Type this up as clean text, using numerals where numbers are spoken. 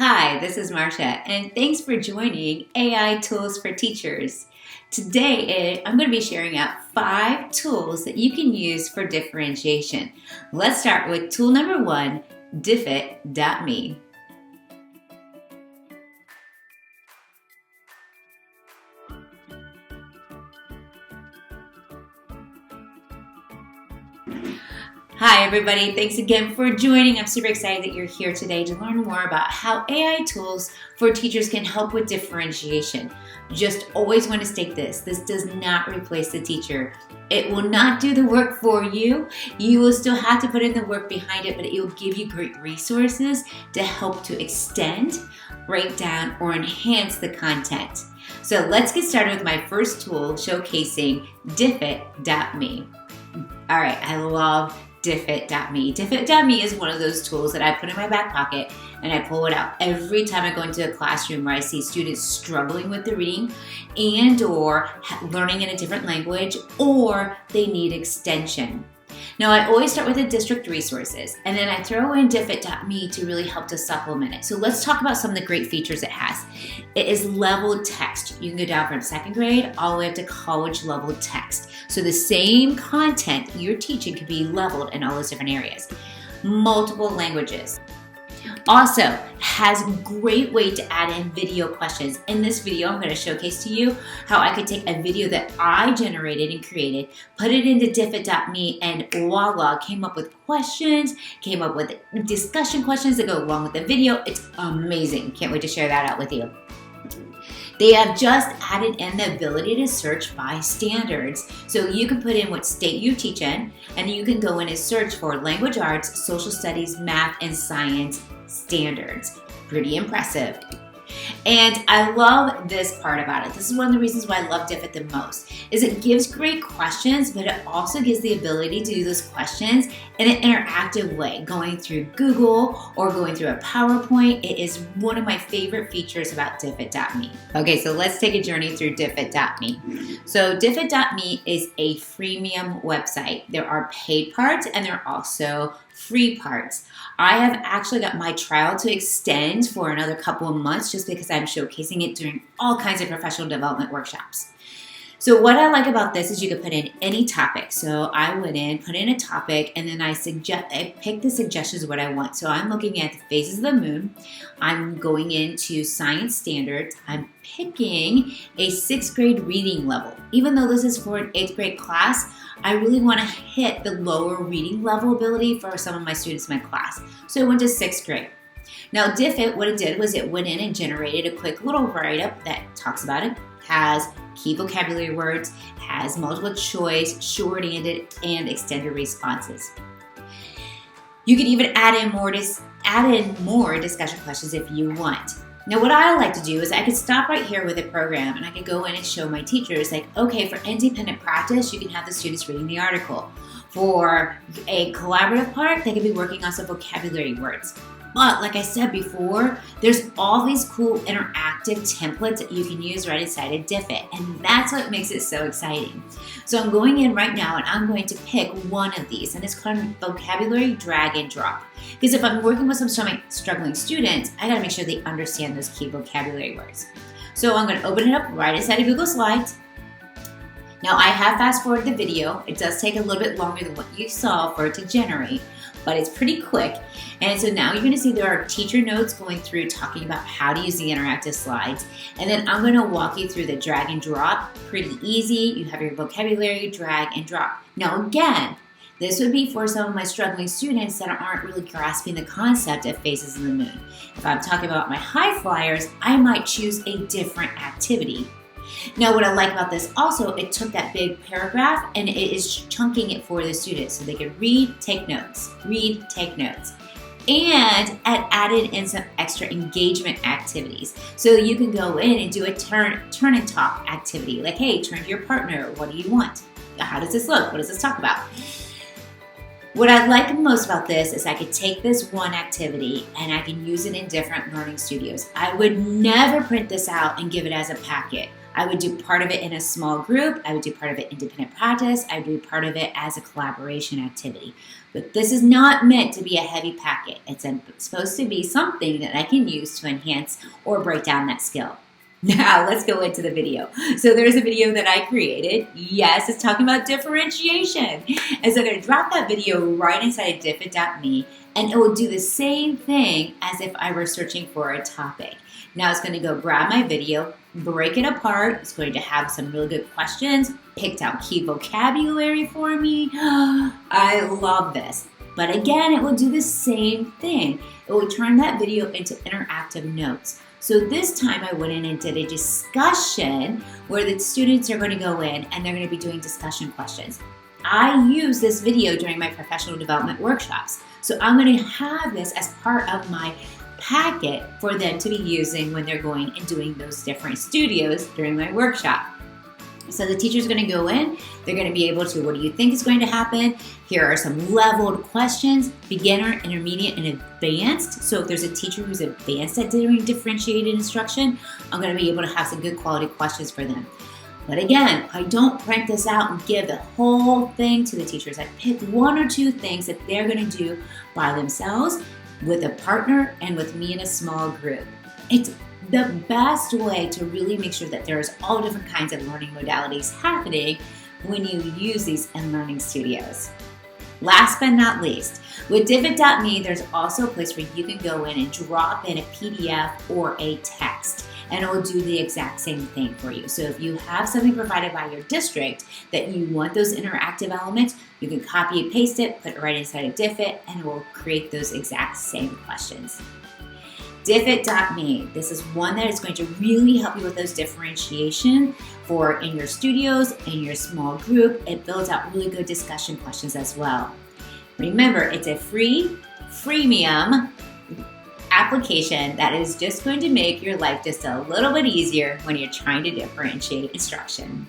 Hi, this is Marcia, and thanks for joining AI Tools for Teachers. Today, I'm going to be sharing out 5 tools that you can use for differentiation. Let's start with tool number 1, Diffit.me. Hi everybody, thanks again for joining. I'm super excited that you're here today to learn more about how AI tools for teachers can help with differentiation. Just always want to state this does not replace the teacher. It will not do the work for you. You will still have to put in the work behind it, but it will give you great resources to help to extend, break down, or enhance the content. So let's get started with my first tool showcasing Diffit.me. All right, I love Diffit.me. Diffit.me is one of those tools that I put in my back pocket and I pull it out every time I go into a classroom where I see students struggling with the reading and or learning in a different language or they need extension. Now, I always start with the district resources, and then I throw in Diffit.me to really help to supplement it. So let's talk about some of the great features it has. It is leveled text. You can go down from 2nd grade all the way up to college level text. So the same content you're teaching could be leveled in all those different areas. Multiple languages. Also, has great way to add in video questions. In this video, I'm going to showcase to you how I could take a video that I generated and created, put it into Diffit.me, and voila, came up with questions, came up with discussion questions that go along with the video. It's amazing. Can't wait to share that out with you. They have just added in the ability to search by standards. So you can put in what state you teach in, and you can go in and search for language arts, social studies, math, and science standards. Pretty impressive. And I love this part about it. This is one of the reasons why I love Diffit the most, is it gives great questions, but it also gives the ability to do those questions in an interactive way, going through Google or going through a PowerPoint. It is one of my favorite features about Diffit.me. Okay, so let's take a journey through Diffit.me. So Diffit.me is a freemium website. There are paid parts and there are also free parts. I have actually got my trial to extend for another couple of months just because I'm showcasing it during all kinds of professional development workshops. So what I like about this is you can put in any topic. So I went in, put in a topic, and then I pick the suggestions of what I want. So I'm looking at the phases of the moon. I'm going into science standards. I'm picking a 6th grade reading level. Even though this is for an 8th grade class, I really want to hit the lower reading level ability for some of my students in my class. So I went to 6th grade. Now Diffit, what it did was it went in and generated a quick little write-up that talks about it, has key vocabulary words, has multiple choice, short-handed, and extended responses. You can even add in more discussion questions if you want. Now, what I like to do is I could stop right here with a program and I could go in and show my teachers, like, okay, for independent practice, you can have the students reading the article. For a collaborative part, they could be working on some vocabulary words. But like I said before, there's all these cool interactive templates that you can use right inside of Diffit, and that's what makes it so exciting. So I'm going in right now and I'm going to pick one of these, and it's called vocabulary drag and drop. Because if I'm working with some struggling students, I gotta make sure they understand those key vocabulary words. So I'm gonna open it up right inside of Google Slides. Now I have fast forwarded the video. It does take a little bit longer than what you saw for it to generate, but it's pretty quick. And so now you're going to see there are teacher notes going through talking about how to use the interactive slides. And then I'm going to walk you through the drag and drop. Pretty easy. You have your vocabulary, drag and drop. Now again, this would be for some of my struggling students that aren't really grasping the concept of phases of the moon. If I'm talking about my high flyers, I might choose a different activity. Now, what I like about this also, it took that big paragraph and it is chunking it for the students so they can read, take notes, and it added in some extra engagement activities. So you can go in and do a turn and talk activity, like, hey, turn to your partner, what do you want? How does this look? What does this talk about? What I like most about this is I could take this one activity and I can use it in different learning studios. I would never print this out and give it as a packet. I would do part of it in a small group. I would do part of it independent practice. I would do part of it as a collaboration activity. But this is not meant to be a heavy packet. It's supposed to be something that I can use to enhance or break down that skill. Now, let's go into the video. So there's a video that I created. Yes, it's talking about differentiation. And so I'm going to drop that video right inside of Diffit.me, and it will do the same thing as if I were searching for a topic. Now it's going to go grab my video, break it apart. It's going to have some really good questions, picked out key vocabulary for me. I love this. But again, it will do the same thing. It will turn that video into interactive notes. So this time I went in and did a discussion where the students are going to go in and they're going to be doing discussion questions. I use this video during my professional development workshops. So I'm going to have this as part of my packet for them to be using when they're going and doing those different studios during my workshop. So the teacher's going to go in, they're going to be able to, what do you think is going to happen? Here are some leveled questions, beginner, intermediate, and advanced. So if there's a teacher who's advanced at doing differentiated instruction, I'm going to be able to have some good quality questions for them. But again, I don't print this out and give the whole thing to the teachers. I pick one or two things that they're going to do by themselves with a partner and with me in a small group. It's the best way to really make sure that there's all different kinds of learning modalities happening when you use these in learning studios. Last but not least, with Diffit.me, there's also a place where you can go in and drop in a PDF or a text, and it will do the exact same thing for you. So if you have something provided by your district that you want those interactive elements, you can copy and paste it, put it right inside of Diffit, and it will create those exact same questions. Diffit.me. This is one that is going to really help you with those differentiation for in your studios, in your small group. It builds out really good discussion questions as well. Remember, it's a freemium application that is just going to make your life just a little bit easier when you're trying to differentiate instruction.